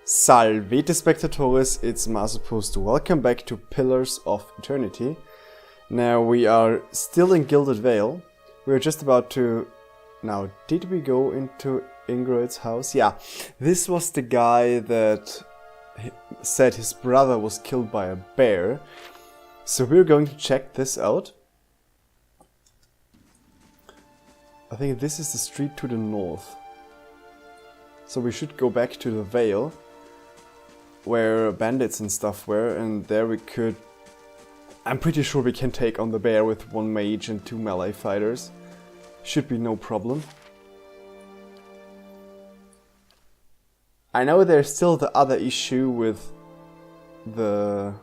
Salvete Spectatores, it's Masopust. Welcome back to Pillars of Eternity. Now we are still in Gilded Vale. We're just about to... Now, did we go into Ingrids House? Yeah, this was the guy that said his brother was killed by a bear. So we're going to check this out. I think this is the street to the north. So we should go back to the Vale, where bandits and stuff were, and there we could... I'm pretty sure we can take on the bear with one mage and 2 melee fighters. Should be no problem. I know there's still the other issue with the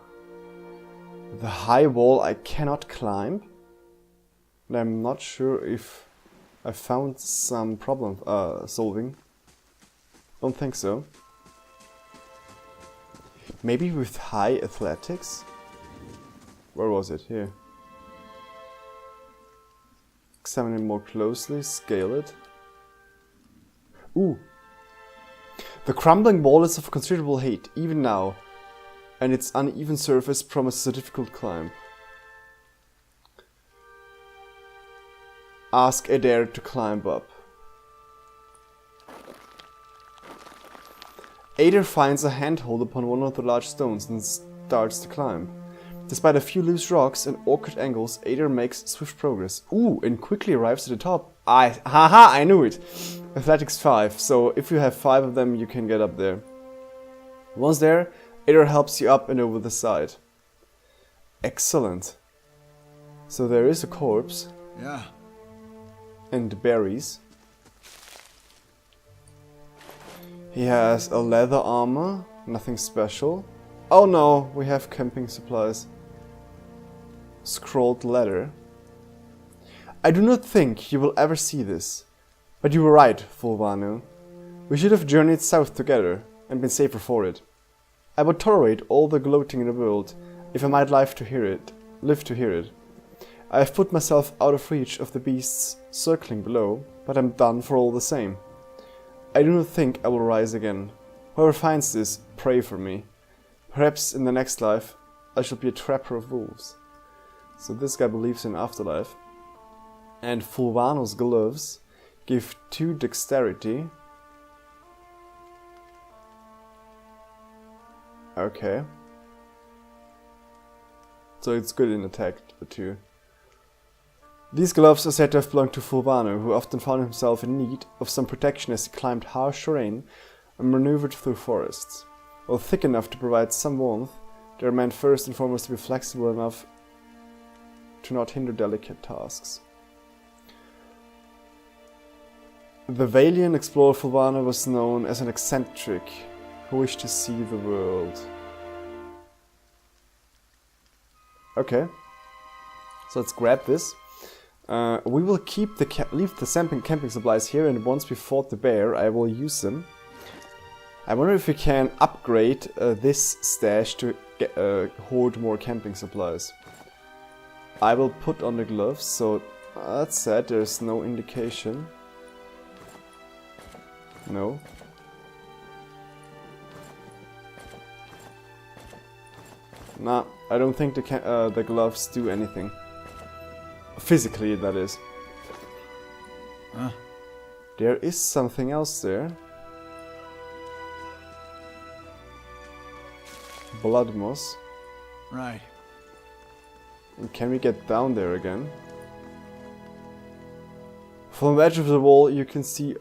high wall I cannot climb. And I'm not sure if I found some problem solving. Don't think so. Maybe with high athletics? Where was it? Here. Examine it more closely, scale it. Ooh! The crumbling wall is of considerable height, even now, and its uneven surface promises a difficult climb. Ask Adair to climb up. Adair finds a handhold upon one of the large stones and starts to climb. Despite a few loose rocks and awkward angles, Adair makes swift progress. Ooh, and quickly arrives at the top. Haha, I knew it! Athletics 5, so if you have 5 of them, you can get up there. Once there, Adair helps you up and over the side. Excellent. So there is a corpse. Yeah. And berries. He has a leather armor, nothing special. Oh no, we have camping supplies. Scrolled letter. I do not think you will ever see this, but you were right, Fulvano. We should have journeyed south together and been safer for it. I would tolerate all the gloating in the world if I might live to hear it. I have put myself out of reach of the beasts circling below, but I'm done for all the same. I do not think I will rise again. Whoever finds this, pray for me. Perhaps in the next life, I shall be a trapper of wolves. So this guy believes in afterlife. And Fulvano's gloves give 2 dexterity. Okay. So it's good in attack too. These gloves are said to have belonged to Fulvano, who often found himself in need of some protection as he climbed harsh terrain and maneuvered through forests. While thick enough to provide some warmth, they are meant first and foremost to be flexible enough to not hinder delicate tasks. The Valian explorer Fulvano was known as an eccentric who wished to see the world. Okay, so let's grab this. We will keep leave the camping supplies here, and once we fought the bear, I will use them. I wonder if we can upgrade this stash to hoard more camping supplies. I will put on the gloves, so that's sad, there's no indication. No. Nah, I don't think the gloves do anything. Physically, that is. Huh? There is something else there. Blood moss. Right. And can we get down there again? From the edge of the wall you can see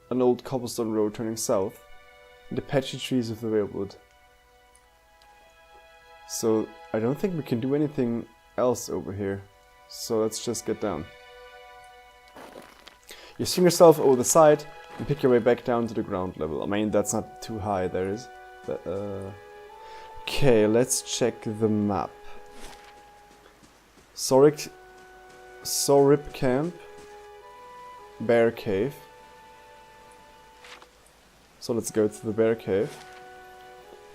an old cobblestone road turning south and the patchy trees of the railwood. So I don't think we can do anything else over here. So let's just get down. You swing yourself over the side and pick your way back down to the ground level. I mean, that's not too high, there is. But, okay, let's check the map. Sorip Camp, Bear Cave. So let's go to the Bear Cave.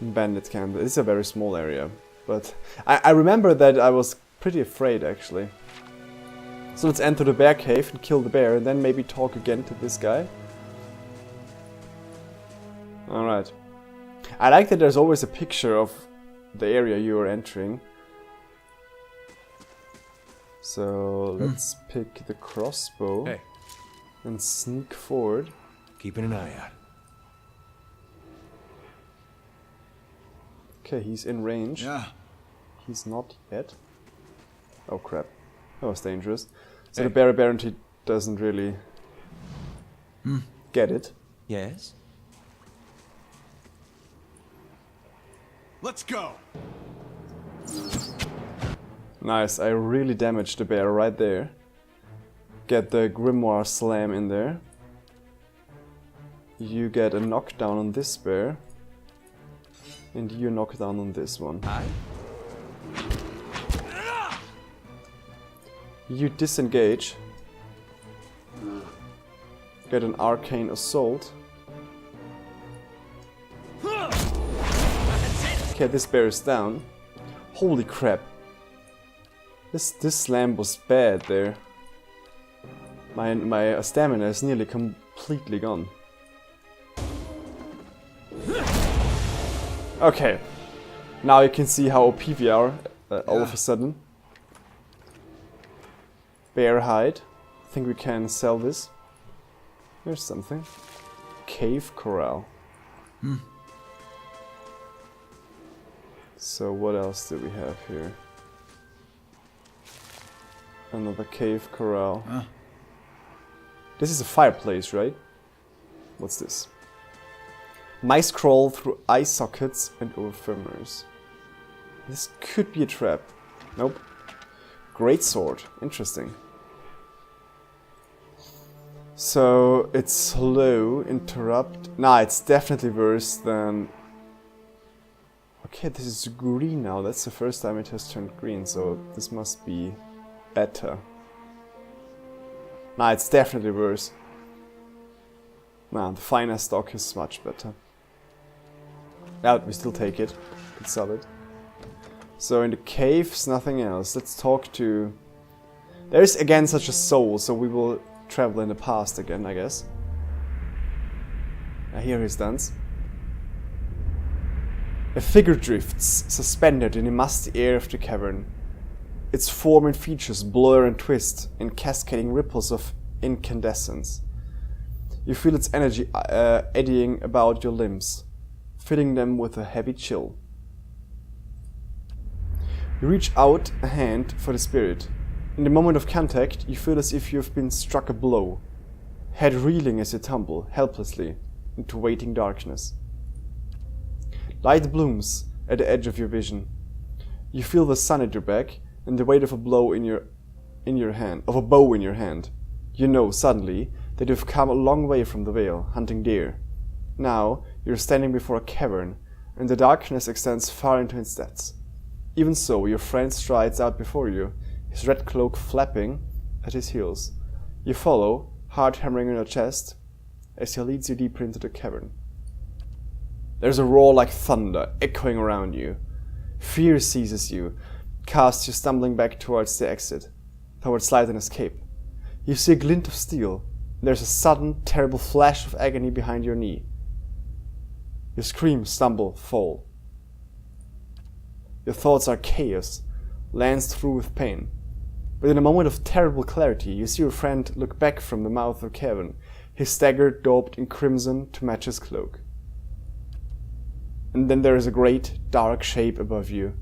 Bandit Camp. This is a very small area, but I remember that I was pretty afraid actually. So let's enter the bear cave and kill the bear, and then maybe talk again to this guy. Alright. I like that there's always a picture of the area you are entering. So let's pick the crossbow and sneak forward. Keeping an eye out. Okay, he's in range. Yeah. He's not yet. Oh crap. That was dangerous. So the bear apparently doesn't really get it. Yes? Let's go. Nice, I really damaged the bear right there. Get the Grimoire Slam in there. You get a knockdown on this bear. And you knock down on this one. Aye. You disengage. Get an Arcane Assault. Okay, this bear is down. Holy crap. This slam was bad there. My stamina is nearly completely gone. Okay. Now you can see how OP we are all of a sudden. Bear hide. I think we can sell this. Here's something. Cave corral. So what else do we have here? Another cave corral. This is a fireplace, right? What's this? Mice crawl through eye sockets and over firmers. This could be a trap. Nope. Great sword. Interesting. So it's slow, interrupt. Nah, it's definitely worse than... Okay, this is green now. That's the first time it has turned green, so this must be better. Nah, it's definitely worse. Nah, the finer stock is much better. Yeah, we still take it. It's solid. So in the caves, nothing else. Let's talk to... There is again such a soul, so we will travel in the past again, I guess. I hear his dance. A figure drifts, suspended in the musty air of the cavern. Its form and features blur and twist in cascading ripples of incandescence. You feel its energy eddying about your limbs, filling them with a heavy chill. You reach out a hand for the spirit. In the moment of contact, you feel as if you have been struck a blow, head reeling as you tumble, helplessly, into waiting darkness. Light blooms at the edge of your vision. You feel the sun at your back and the weight of a bow in your hand. You know suddenly that you've come a long way from the vale, hunting deer. Now you're standing before a cavern, and the darkness extends far into its depths. Even so, your friend strides out before you, his red cloak flapping at his heels. You follow, heart hammering on your chest, as he leads you deeper into the cavern. There's a roar like thunder echoing around you. Fear seizes you, casts you stumbling back towards the exit, towards light and escape. You see a glint of steel, and there's a sudden, terrible flash of agony behind your knee. You scream, stumble, fall. Your thoughts are chaos, lanced through with pain. But in a moment of terrible clarity, you see your friend look back from the mouth of the cavern, his stagger daubed in crimson to match his cloak. And then there is a great, dark shape above you,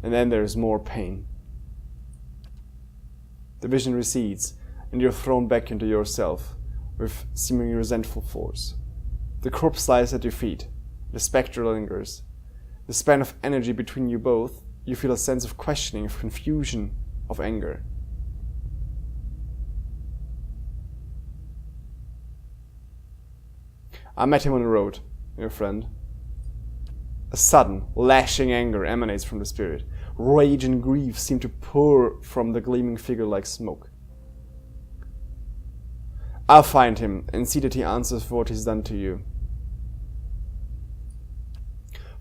and then there is more pain. The vision recedes, and you're thrown back into yourself, with seemingly resentful force. The corpse lies at your feet, the spectre lingers. The span of energy between you both, you feel a sense of questioning, of confusion, of anger. I met him on the road, your friend. A sudden, lashing anger emanates from the spirit. Rage and grief seem to pour from the gleaming figure like smoke. I'll find him and see that he answers for what he's done to you.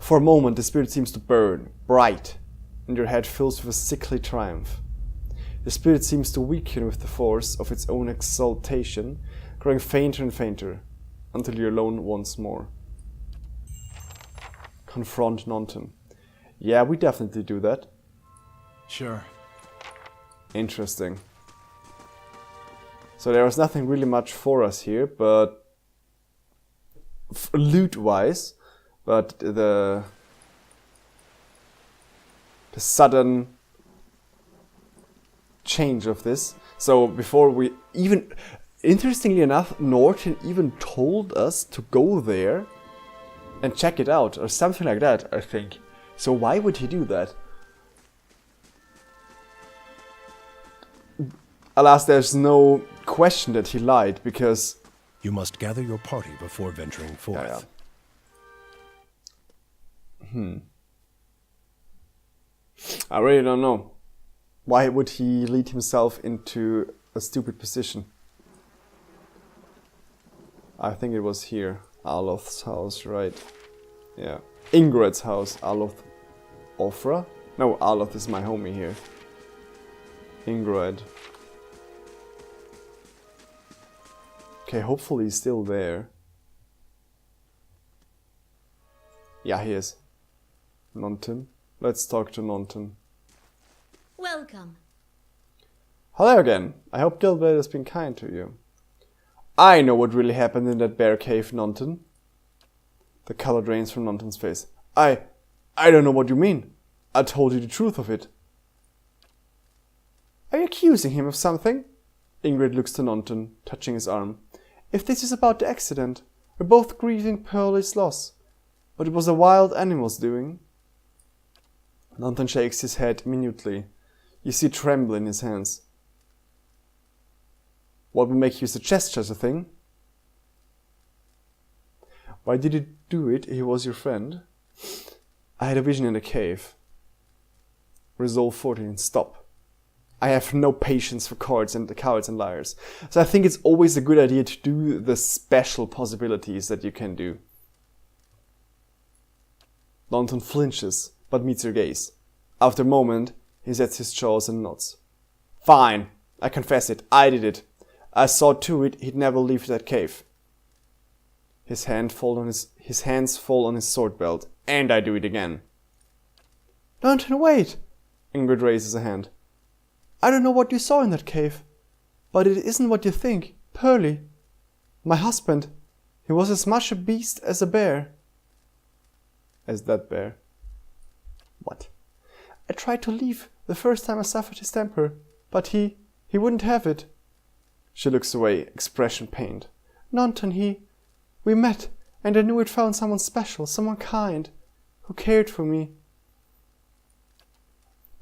For a moment, the spirit seems to burn, bright, and your head fills with a sickly triumph. The spirit seems to weaken with the force of its own exaltation, growing fainter and fainter, until you're alone once more. confront Nonton. Yeah, we definitely do that. Sure. Interesting. So there was nothing really much for us here, but loot-wise, but the sudden change of this. So before we even, interestingly enough, Norton even told us to go there and check it out, or something like that, I think. So why would he do that? Alas, there's no question that he lied, because... You must gather your party before venturing forth. I really don't know. Why would he lead himself into a stupid position? I think it was here. Aloth's house, right? Yeah. Ingrids House. Aloth... Ofra? No, Aloth is my homie here. Ingrid. Okay, hopefully he's still there. Yeah, he is. Nonton. Let's talk to Nonton. Welcome. Hello again. I hope Gilblade has been kind to you. I know what really happened in that bear cave, Nonton. The color drains from Nonton's face. I don't know what you mean. I told you the truth of it. Are you accusing him of something? Ingrid looks to Nonton, touching his arm. If this is about the accident, we're both grieving Pearlie's loss. But it was the wild animal's doing. Nonton shakes his head minutely. You see tremble in his hands. What would make you suggest such a thing? Why did you do it? He was your friend. I had a vision in the cave. Resolve 14. Stop. I have no patience for cowards and liars. So I think it's always a good idea to do the special possibilities that you can do. Nonton flinches, but meets your gaze. After a moment, he sets his jaws and nods. Fine. I confess it. I did it. I saw to it he'd never leave that cave. His hands fall on his sword belt, and I do it again. Nonton, wait! Ingrid raises a hand. I don't know what you saw in that cave, but it isn't what you think. Pearlie. My husband. He was as much a beast as a bear. As that bear. What? I tried to leave the first time I suffered his temper, but he wouldn't have it. She looks away, expression pained. Nonton, we met, and I knew I'd found someone special, someone kind, who cared for me.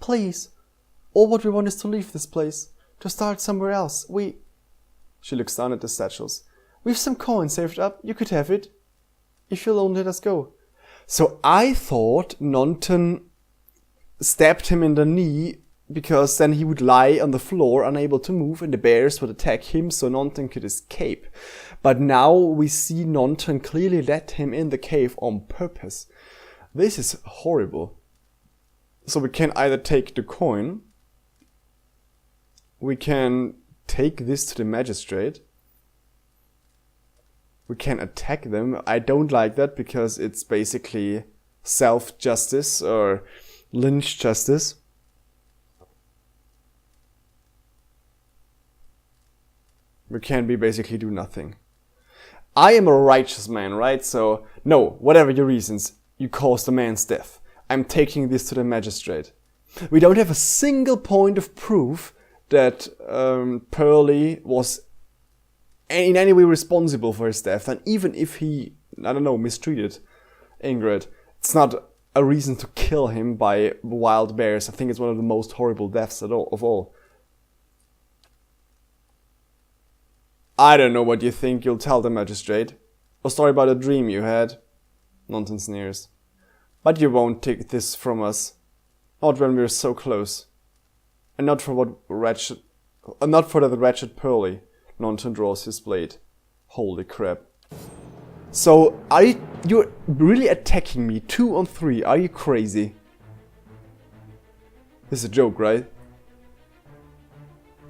Please, all what we want is to leave this place, to start somewhere else. She looks down at the satchels. We've some coin saved up, you could have it, if you'll only let us go. So I thought Nonton stabbed him in the knee, because then he would lie on the floor unable to move and the bears would attack him so Nonton could escape. But now we see Nonton clearly let him in the cave on purpose. This is horrible. So we can either take the coin, we can take this to the magistrate, we can attack them. I don't like that because it's basically self-justice or lynch justice. We can basically do nothing. I am a righteous man, right? So, no, whatever your reasons, you caused a man's death. I'm taking this to the magistrate. We don't have a single point of proof that Pearlie was in any way responsible for his death. And even if he, I don't know, mistreated Ingrid, it's not a reason to kill him by wild bears. I think it's one of the most horrible deaths of all. I don't know what you think you'll tell the magistrate. A story about a dream you had. Nonton sneers. But you won't take this from us. Not when we're so close. And not for that wretched Pearlie. Nonton draws his blade. Holy crap. So, you're really attacking me 2 on 3, are you crazy? This is a joke, right?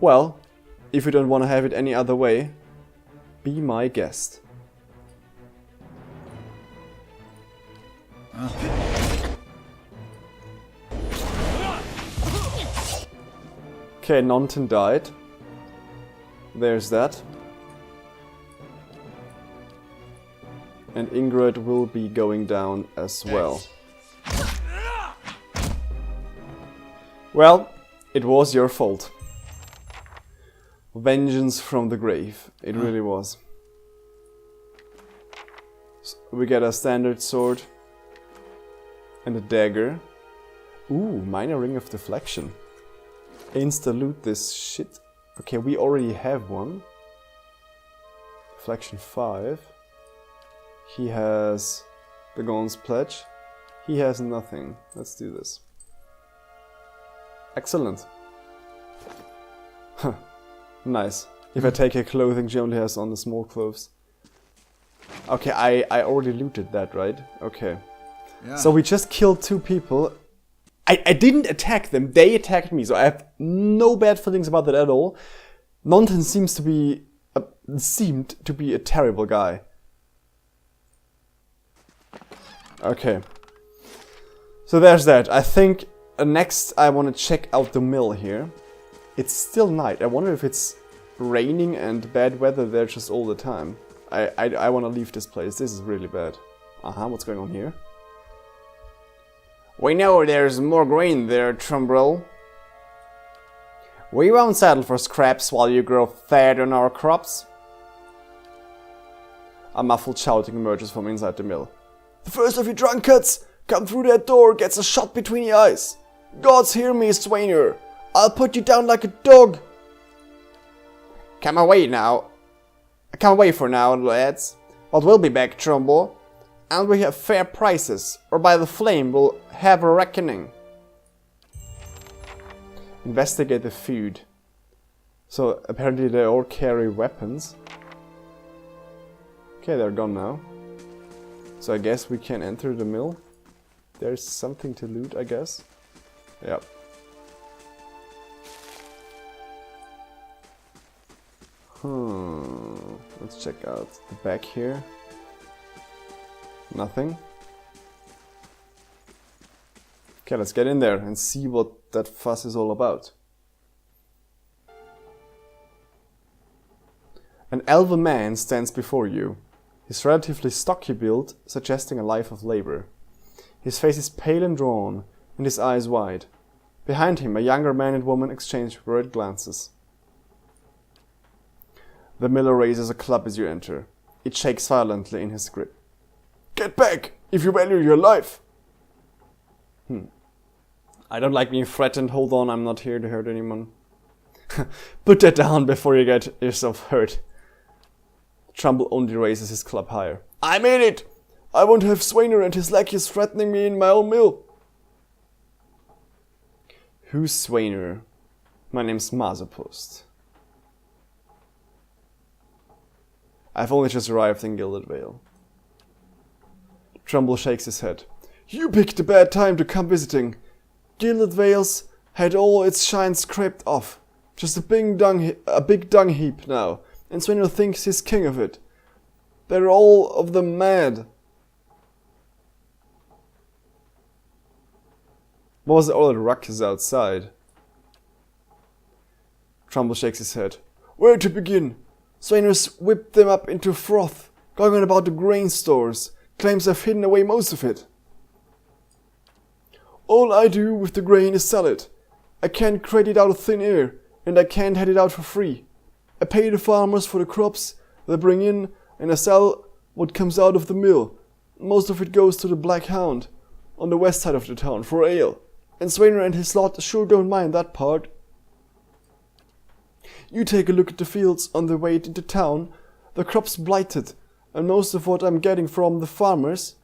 Well, if you don't want to have it any other way, be my guest. Okay, Nonton died. There's that. And Ingrid will be going down as well. Well, it was your fault. Vengeance from the grave. It really was. So we get a standard sword. And a dagger. Ooh, minor ring of deflection. Insta-loot this shit. Okay, we already have one. Deflection 5. He has the Gon's Pledge. He has nothing. Let's do this. Excellent. Huh. Nice. If I take her clothing, she only has on the small clothes. Okay, I already looted that, right? Okay. Yeah. So we just killed 2 people. I didn't attack them, they attacked me, so I have no bad feelings about that at all. Nonton seemed to be a terrible guy. Okay. So there's that. I think next I want to check out the mill here. It's still night. I wonder if it's raining and bad weather there just all the time. I want to leave this place. This is really bad. What's going on here? We know there's more grain there, Trumbrel. We won't settle for scraps while you grow fat on our crops. A muffled shouting emerges from inside the mill. The first of you drunkards come through that door gets a shot between the eyes. Gods hear me, Swainer. I'll put you down like a dog. Come away now. Come away for now, lads. But we'll be back, Trumbull. And we have fair prices, or by the flame we'll have a reckoning. Investigate the food. So apparently they all carry weapons. Okay, they're gone now. So I guess we can enter the mill. There's something to loot, I guess. Yep. Let's check out the back here. Nothing. Okay, let's get in there and see what that fuss is all about. An elven man stands before you. He's relatively stocky build, suggesting a life of labor. His face is pale and drawn, and his eyes wide. Behind him, a younger man and woman exchange worried glances. The miller raises a club as you enter. It shakes violently in his grip. Get back, if you value your life! I don't like being threatened. Hold on, I'm not here to hurt anyone. Put that down before you get yourself hurt. Trumbull only raises his club higher. I mean it! I won't have Swainer and his lackeys threatening me in my own mill. Who's Swainer? My name's Masopust. I've only just arrived in Gilded Vale. Trumbull shakes his head. You picked a bad time to come visiting. Gilded Vale's had all its shine scraped off. Just a big dung heap now, and Swainer thinks he's king of it. They're all of them mad. What was all that ruckus outside? Trumbull shakes his head. Where to begin? Swainer's whipped them up into froth, going on about the grain stores, claims I've hidden away most of it. All I do with the grain is sell it. I can't crate it out of thin air, and I can't hand it out for free. I pay the farmers for the crops they bring in, and I sell what comes out of the mill. Most of it goes to the Black Hound, on the west side of the town, for ale, and Swainer and his lot sure don't mind that part. You take a look at the fields on the way into town, the crop's blighted, and most of what I'm getting from the farmers,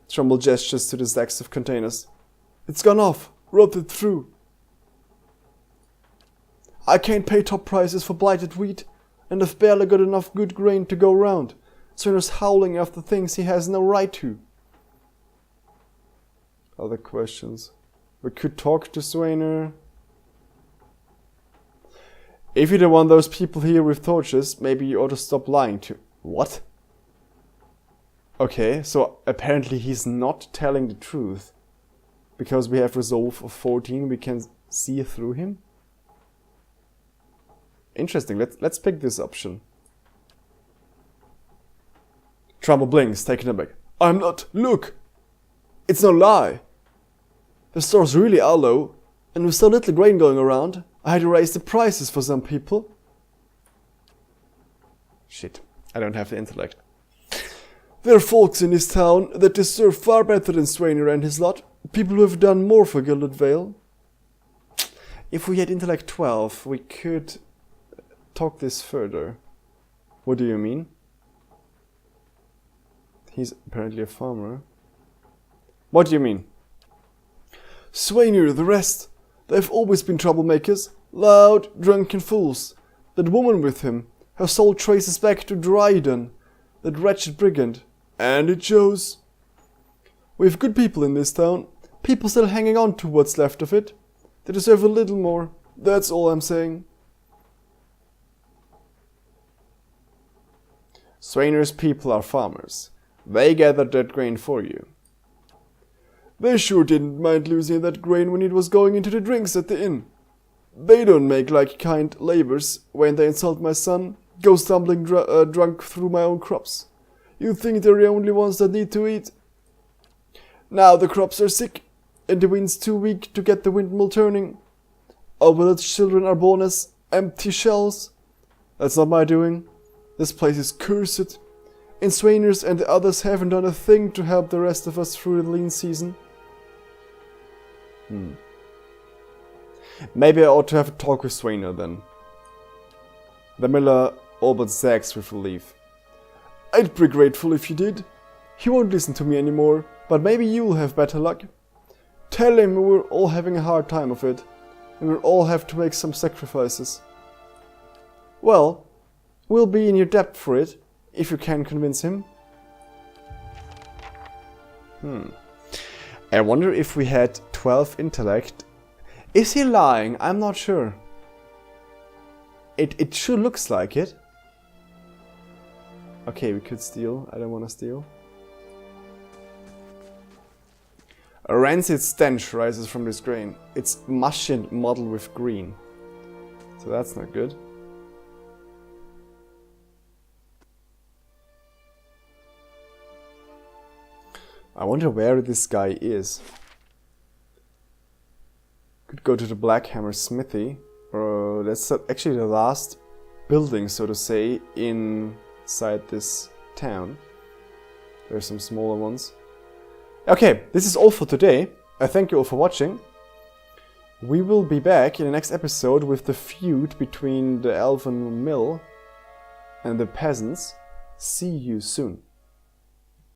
Trumbull gestures to the stacks of containers, it's gone off, rotted through. I can't pay top prices for blighted wheat, and I've barely got enough good grain to go round. Swainer's howling after things he has no right to. Other questions? We could talk to Swainer. If you don't want those people here with torches, maybe you ought to stop lying to... What? Okay, so apparently he's not telling the truth. Because we have resolve of 14, we can see through him. Interesting, let's pick this option. Trouble blinks, taken aback. I'm not, look! It's no lie! The stores really are low, and with so little grain going around, I had to raise the prices for some people. Shit, I don't have the intellect. There are folks in this town that deserve far better than Swainer and his lot. People who have done more for Gilded Vale. If we had intellect 12, we could talk this further. What do you mean? He's apparently a farmer. What do you mean? Swainer, the rest. They've always been troublemakers. Loud, drunken fools. That woman with him. Her soul traces back to Dryden. That wretched brigand. And it shows. We have good people in this town. People still hanging on to what's left of it. They deserve a little more. That's all I'm saying. Swainer's people are farmers. They gathered that grain for you. They sure didn't mind losing that grain when it was going into the drinks at the inn. They don't make like kind labours when they insult my son, go stumbling drunk through my own crops. You think they're the only ones that need to eat? Now the crops are sick, and the wind's too weak to get the windmill turning. Our village children are born as empty shells. That's not my doing. This place is cursed. And Swainers and the others haven't done a thing to help the rest of us through the lean season. Maybe I ought to have a talk with Swainer then. The miller all but zags with relief. I'd be grateful if you did. He won't listen to me anymore, but maybe you'll have better luck. Tell him we're all having a hard time of it, and we'll all have to make some sacrifices. Well, we'll be in your debt for it, if you can convince him. I wonder if we had 12 intellect. Is he lying? I'm not sure. It sure looks like it. Okay, we could steal. I don't want to steal. A rancid stench rises from this grain. It's mushy and mottled with green. So that's not good. I wonder where this guy is. Could go to the Blackhammer Smithy. That's actually the last building, so to say, inside this town. There are some smaller ones. Okay, this is all for today. I thank you all for watching. We will be back in the next episode with the feud between the Elven Mill and the peasants. See you soon.